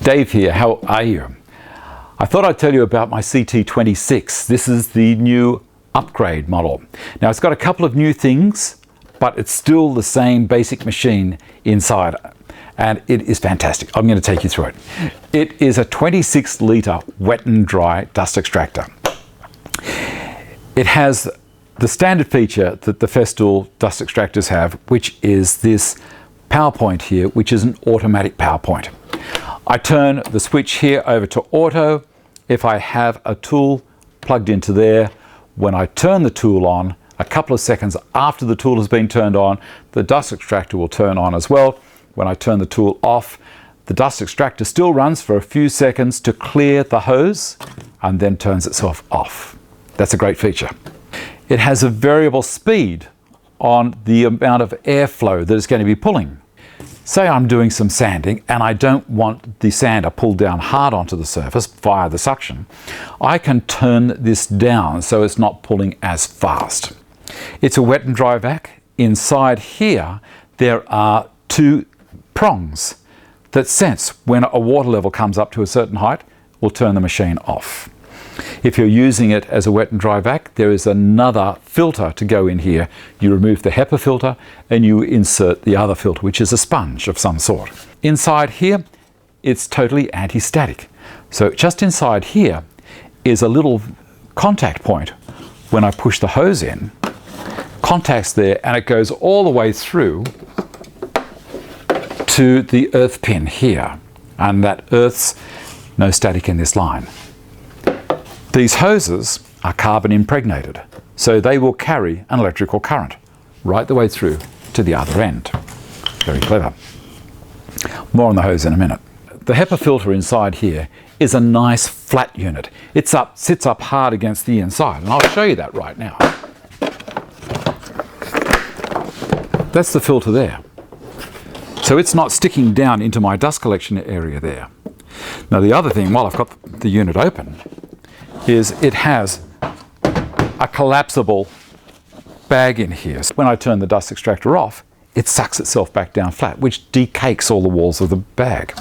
Dave here, how are you? I thought I'd tell you about my CT26. This is the new upgrade model. Now it's got a couple of new things, but it's still the same basic machine inside, and it is fantastic. I'm going to take you through it. It is a 26 litre wet and dry dust extractor. It has the standard feature that the Festool dust extractors have, which is this power point here, which is an automatic power point. I turn the switch here over to auto. If I have a tool plugged into there, when I turn the tool on, a couple of seconds after the tool has been turned on, the dust extractor will turn on as well. When I turn the tool off, the dust extractor still runs for a few seconds to clear the hose and then turns itself off. That's a great feature. It has a variable speed on the amount of airflow that it's going to be pulling. Say I'm doing some sanding and I don't want the sander pulled down hard onto the surface via the suction. I can turn this down so it's not pulling as fast. It's a wet and dry vac. Inside here there are two prongs that sense when a water level comes up to a certain height, will turn the machine off. If you're using it as a wet and dry vac, there is another filter to go in here. You remove the HEPA filter and you insert the other filter, which is a sponge of some sort. Inside here, it's totally anti-static. So just inside here is a little contact point. When I push the hose in, contacts there, and it goes all the way through to the earth pin here. And that earth's no static in this line. These hoses are carbon impregnated, so they will carry an electrical current right the way through to the other end. Very clever. More on the hose in a minute. The HEPA filter inside here is a nice flat unit. It sits up hard against the inside, and I'll show you that right now. That's the filter there. So it's not sticking down into my dust collection area there. Now the other thing, while I've got the unit open, is it has a collapsible bag in here. So when I turn the dust extractor off, it sucks itself back down flat, which decakes all the walls of the bag.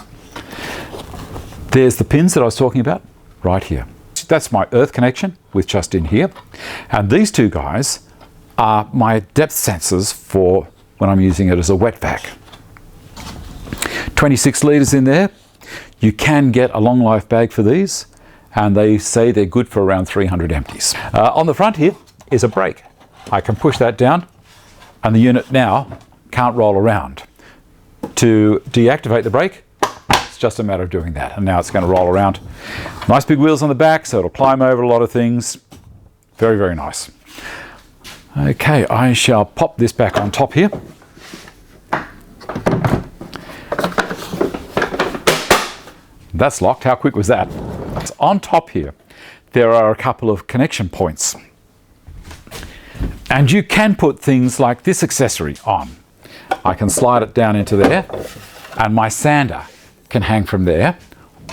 There's the pins that I was talking about right here. That's my earth connection with just in here. And these two guys are my depth sensors for when I'm using it as a wet vac. 26 litres in there. You can get a long life bag for these, and they say they're good for around 300 empties. On the front here is a brake. I can push that down and the unit now can't roll around. To deactivate the brake, it's just a matter of doing that, and now it's going to roll around. Nice big wheels on the back, so it'll climb over a lot of things. Very, very nice. Okay, I shall pop this back on top here. That's locked. How quick was that? On top here, there are a couple of connection points. And you can put things like this accessory on. I can slide it down into there, and my sander can hang from there,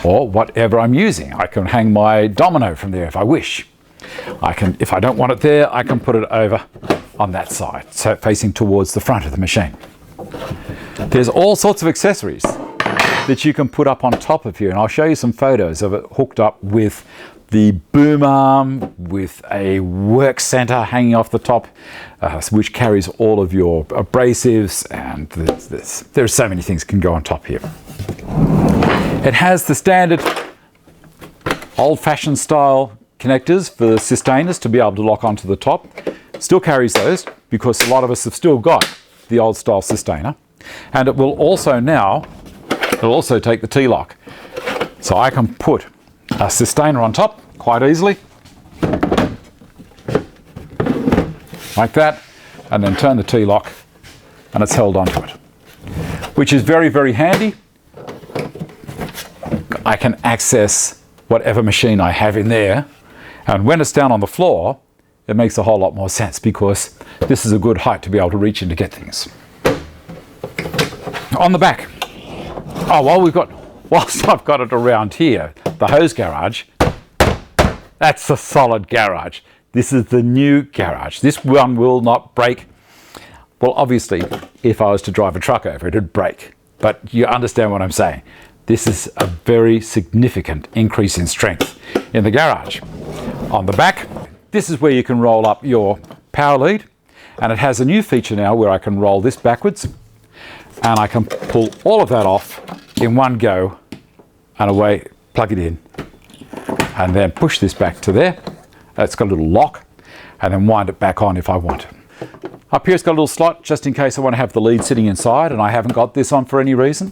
or whatever I'm using. I can hang my domino from there if I wish. If I don't want it there, I can put it over on that side, so facing towards the front of the machine. There's all sorts of accessories that you can put up on top of here, and I'll show you some photos of it hooked up with the boom arm, with a work center hanging off the top, which carries all of your abrasives, and there's so many things can go on top here. It has the standard old-fashioned style connectors for the sustainers to be able to lock onto the top. Still carries those because a lot of us have still got the old style sustainer, and it will also now it'll also take the T-lock. So I can put a sustainer on top quite easily, like that, and then turn the T-lock and it's held onto it, which is very, very handy. I can access whatever machine I have in there, and when it's down on the floor, it makes a whole lot more sense because this is a good height to be able to reach in to get things. On the back, whilst I've got it around here, the hose garage, that's a solid garage. This is the new garage. This one will not break. Well, obviously, if I was to drive a truck over it, it'd break. But you understand what I'm saying. This is a very significant increase in strength in the garage. On the back, this is where you can roll up your power lead, and it has a new feature now where I can roll this backwards and I can pull all of that off in one go and away, plug it in, and then push this back to there. It's got a little lock, and then wind it back on if I want. Up here it's got a little slot just in case I want to have the lead sitting inside and I haven't got this on for any reason.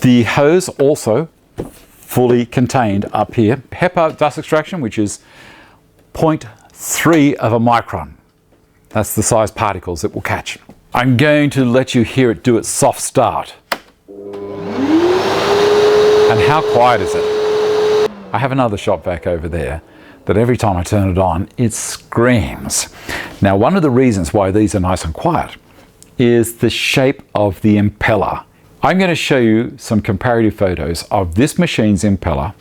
The hose also fully contained up here. HEPA dust extraction, which is 0.3 of a micron. That's the size particles it will catch. I'm going to let you hear it do its soft start. And how quiet is it? I have another shop vac over there that every time I turn it on, it screams. Now, one of the reasons why these are nice and quiet is the shape of the impeller. I'm going to show you some comparative photos of this machine's impeller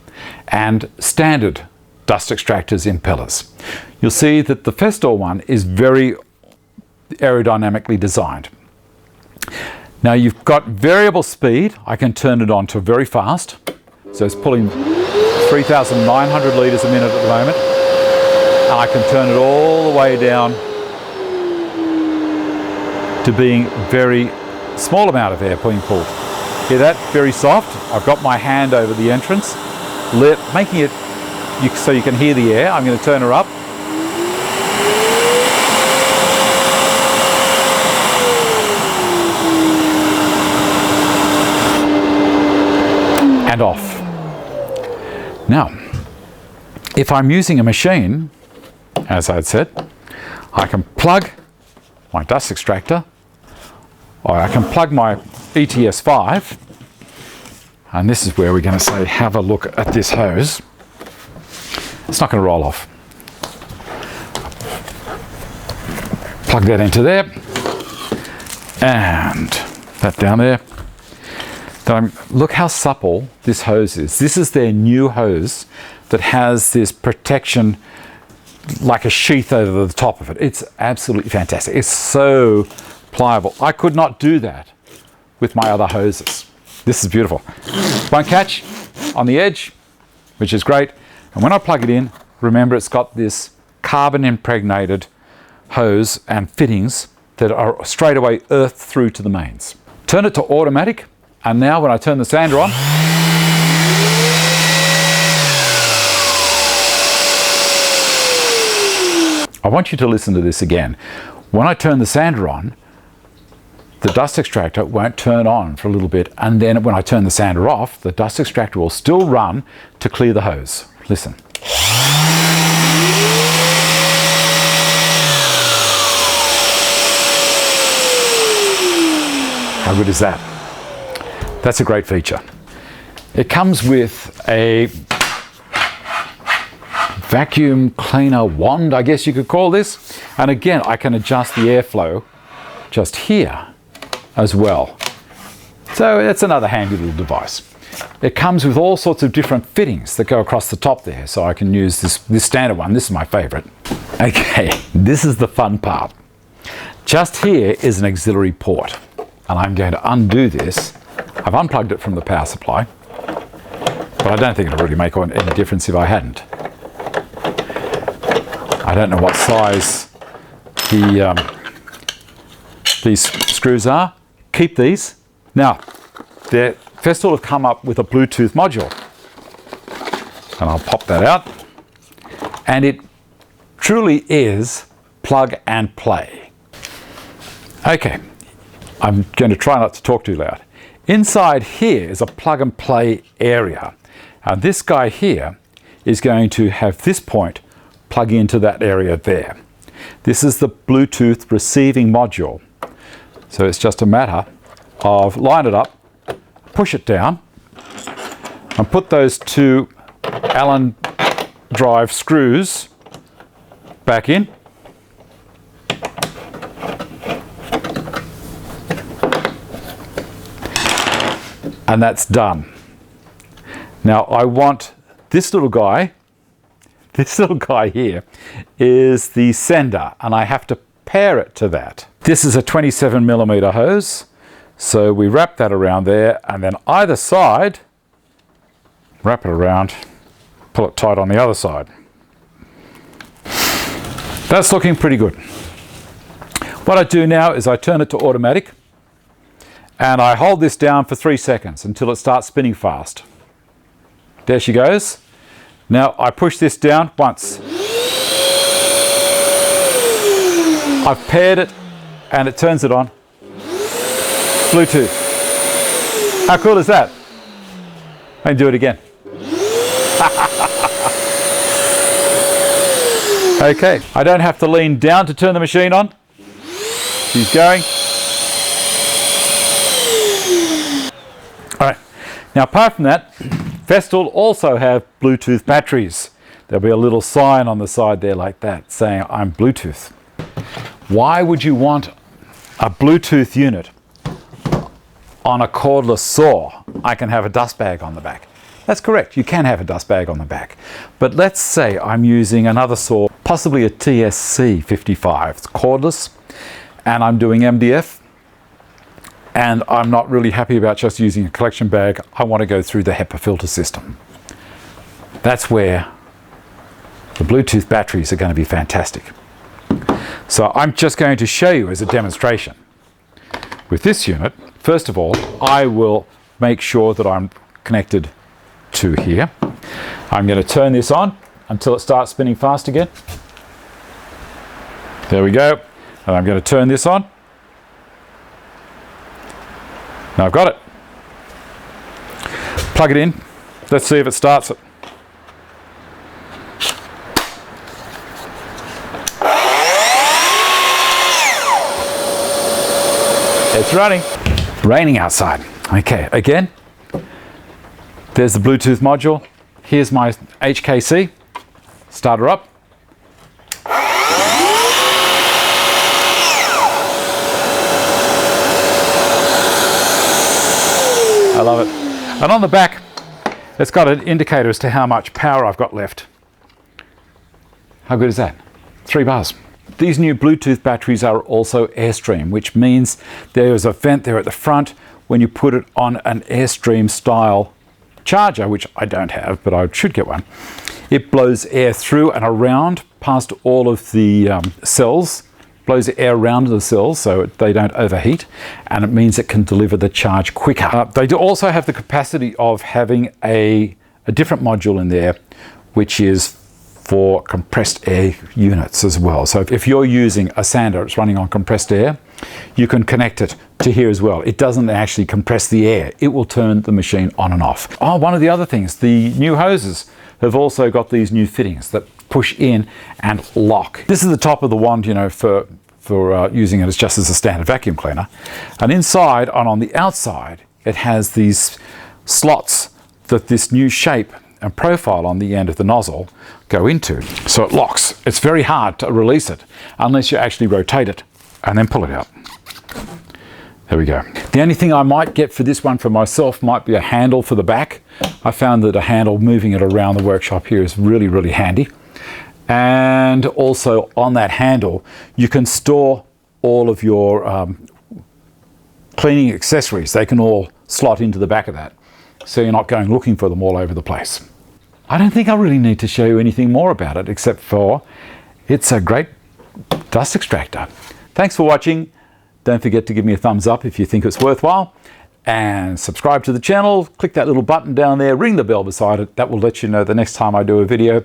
and standard dust extractors impellers. You'll see that the Festool one is very aerodynamically designed. Now you've got variable speed. I can turn it on to very fast. So it's pulling 3,900 litres a minute at the moment. And I can turn it all the way down to being very small amount of air being pulled. Hear that? Very soft. I've got my hand over the entrance, making it so you can hear the air. I'm going to turn her up. And off. Now, if I'm using a machine, as I'd said, I can plug my dust extractor, or I can plug my ETS5, and this is where we're going to say, have a look at this hose. It's not going to roll off. Plug that into there, and that down there. Look how supple this hose is. This is their new hose that has this protection like a sheath over the top of it. It's absolutely fantastic. It's so pliable. I could not do that with my other hoses. This is beautiful. Won't catch on the edge, which is great. And when I plug it in, remember it's got this carbon impregnated hose and fittings that are straight away earthed through to the mains. Turn it to automatic, and now when I turn the sander on, I want you to listen to this again. When I turn the sander on, the dust extractor won't turn on for a little bit, and then when I turn the sander off, the dust extractor will still run to clear the hose. Listen. How good is that? That's a great feature. It comes with a vacuum cleaner wand, I guess you could call this. And again, I can adjust the airflow just here as well. So that's another handy little device. It comes with all sorts of different fittings that go across the top there. So I can use this standard one. This is my favorite. Okay, this is the fun part. Just here is an auxiliary port. And I'm going to undo this. I've unplugged it from the power supply, but I don't think it'll really make any difference if I hadn't. I don't know what size these screws are. Keep these. Now, Festool have come up with a Bluetooth module, and I'll pop that out. And it truly is plug and play. Okay, I'm going to try not to talk too loud. Inside here is a plug and play area. And this guy here is going to have this point plug into that area there. This is the Bluetooth receiving module. So it's just a matter of line it up, push it down, and put those two Allen drive screws back in. And that's done. Now I want this little guy here is the sender, and I have to pair it to that. This is a 27mm hose, So we wrap that around there, and then either side, wrap it around, pull it tight on the other side. That's looking pretty good. What I do now is I turn it to automatic, and I hold this down for 3 seconds until it starts spinning fast. There she goes. Now I push this down once. I've paired it and it turns it on. Bluetooth. How cool is that? I can do it again. Okay, I don't have to lean down to turn the machine on. She's going. All right, now apart from that, Festool also have Bluetooth batteries. There'll be a little sign on the side there like that saying I'm Bluetooth. Why would you want a Bluetooth unit on a cordless saw? I can have a dust bag on the back. That's correct, you can have a dust bag on the back. But let's say I'm using another saw, possibly a TSC 55. It's cordless, and I'm doing MDF, and I'm not really happy about just using a collection bag. I want to go through the HEPA filter system. That's where the Bluetooth batteries are going to be fantastic. So I'm just going to show you as a demonstration. With this unit, first of all, I will make sure that I'm connected to here. I'm going to turn this on until it starts spinning fast again. There we go. And I'm going to turn this on. Now I've got it. Plug it in. Let's see if it starts it. It's running. Raining outside. Okay, again, there's the Bluetooth module. Here's my HKC. Start her up. I love it. And on the back, it's got an indicator as to how much power I've got left. How good is that? 3 bars. These new Bluetooth batteries are also Airstream, which means there's a vent there at the front. When you put it on an Airstream style charger, which I don't have, but I should get one, it blows air through and around past all of the cells, blows air around the cells so they don't overheat, and it means it can deliver the charge quicker. They do also have the capacity of having a different module in there, which is for compressed air units as well. So if you're using a sander, it's running on compressed air, you can connect it to here as well. It doesn't actually compress the air. It will turn the machine on and off. Oh, one of the other things, the new hoses have also got these new fittings that push in and lock. This is the top of the wand, you know, for using it as just as a standard vacuum cleaner. And inside and on the outside, it has these slots that this new shape and profile on the end of the nozzle go into. So it locks. It's very hard to release it unless you actually rotate it and then pull it out. There we go. The only thing I might get for this one for myself might be a handle for the back. I found that a handle, moving it around the workshop here, is really, really handy. And also on that handle, you can store all of your cleaning accessories. They can all slot into the back of that, so you're not going looking for them all over the place. I don't think I really need to show you anything more about it, except for it's a great dust extractor. Thanks for watching. Don't forget to give me a thumbs up if you think it's worthwhile, and subscribe to the channel. Click that little button down there, ring the bell beside it. That will let you know the next time I do a video.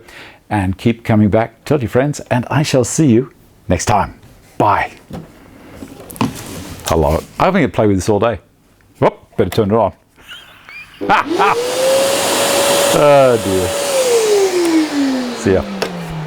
And keep coming back, tell your friends, and I shall see you next time. Bye. I love it. I think I'd play with this all day. Whoop, better turn it on. Oh dear. See ya.